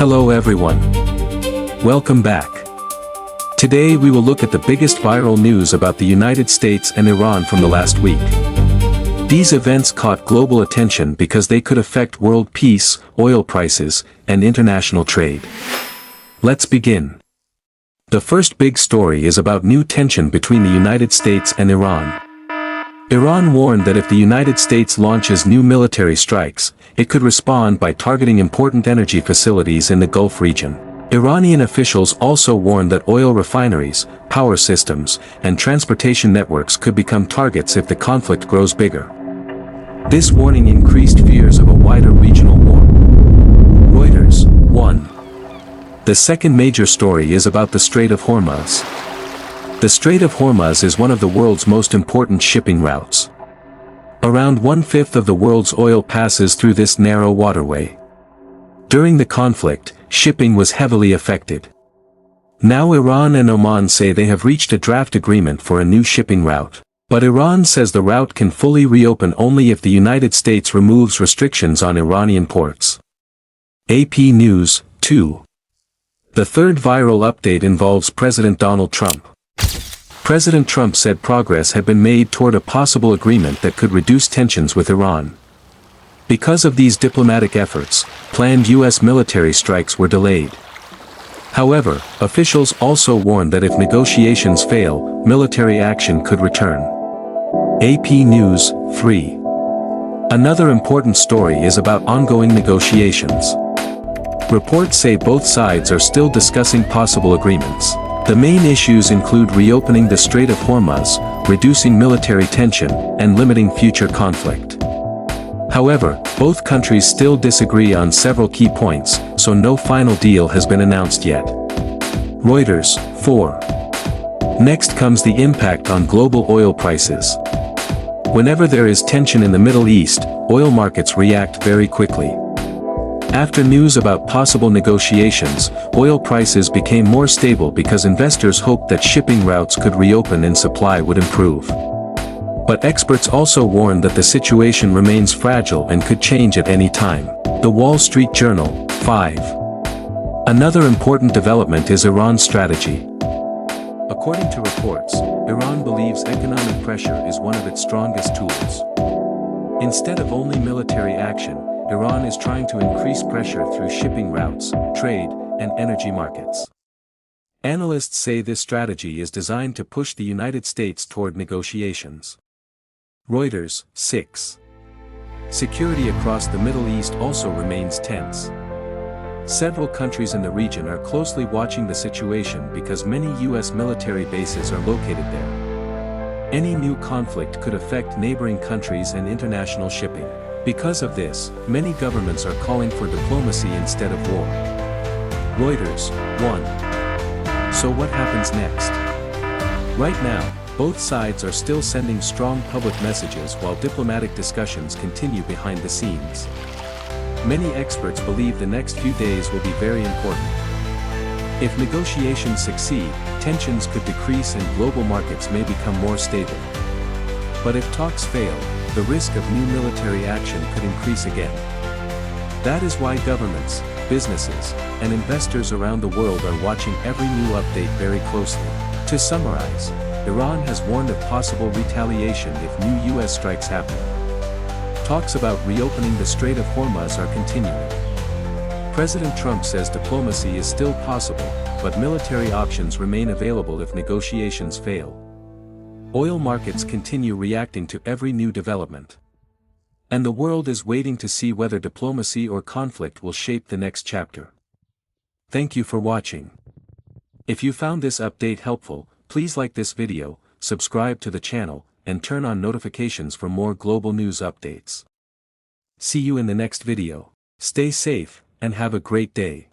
Hello everyone. Welcome back. Today we will look at the biggest viral news about the United States and Iran from the last week. These events caught global attention because they could affect world peace, oil prices, and international trade. Let's begin. The first big story is about new tension between the United States and Iran. Iran warned that if the United States launches new military strikes, it could respond by targeting important energy facilities in the Gulf region. Iranian officials also warned that oil refineries, power systems, and transportation networks could become targets if the conflict grows bigger. This warning increased fears of a wider regional war. Reuters. 1. The second major story is about the Strait of Hormuz. The Strait of Hormuz is one of the world's most important shipping routes. Around 1/5 of the world's oil passes through this narrow waterway. During the conflict, shipping was heavily affected. Now Iran and Oman say they have reached a draft agreement for a new shipping route. But Iran says the route can fully reopen only if the United States removes restrictions on Iranian ports. AP News. 2. The third viral update involves President Donald Trump. President Trump said progress had been made toward a possible agreement that could reduce tensions with Iran. Because of these diplomatic efforts, planned U.S. military strikes were delayed. However, officials also warned that if negotiations fail, military action could return. AP News. 3. Another important story is about ongoing negotiations. Reports say both sides are still discussing possible agreements. The main issues include reopening the Strait of Hormuz, reducing military tension, and limiting future conflict. However, both countries still disagree on several key points, so no final deal has been announced yet. Reuters. 4. Next comes the impact on global oil prices. Whenever there is tension in the Middle East, oil markets react very quickly. After news about possible negotiations, oil prices became more stable because investors hoped that shipping routes could reopen and supply would improve. But experts also warned that the situation remains fragile and could change at any time. The Wall Street Journal. 5. Another important development is Iran's strategy. According to reports, Iran believes economic pressure is one of its strongest tools. Instead of only military action, Iran is trying to increase pressure through shipping routes, trade, and energy markets. Analysts say this strategy is designed to push the United States toward negotiations. Reuters. 6. Security across the Middle East also remains tense. Several countries in the region are closely watching the situation because many U.S. military bases are located there. Any new conflict could affect neighboring countries and international shipping. Because of this, many governments are calling for diplomacy instead of war. Reuters. 1. So what happens next? Right now, both sides are still sending strong public messages while diplomatic discussions continue behind the scenes. Many experts believe the next few days will be very important. If negotiations succeed, tensions could decrease and global markets may become more stable. But if talks fail, the risk of new military action could increase again. That is why governments, businesses, and investors around the world are watching every new update very closely. To summarize, Iran has warned of possible retaliation if new U.S. strikes happen. Talks about reopening the Strait of Hormuz are continuing. President Trump says diplomacy is still possible, but military options remain available if negotiations fail. Oil markets continue reacting to every new development. And the world is waiting to see whether diplomacy or conflict will shape the next chapter. Thank you for watching. If you found this update helpful, please like this video, subscribe to the channel, and turn on notifications for more global news updates. See you in the next video. Stay safe, and have a great day.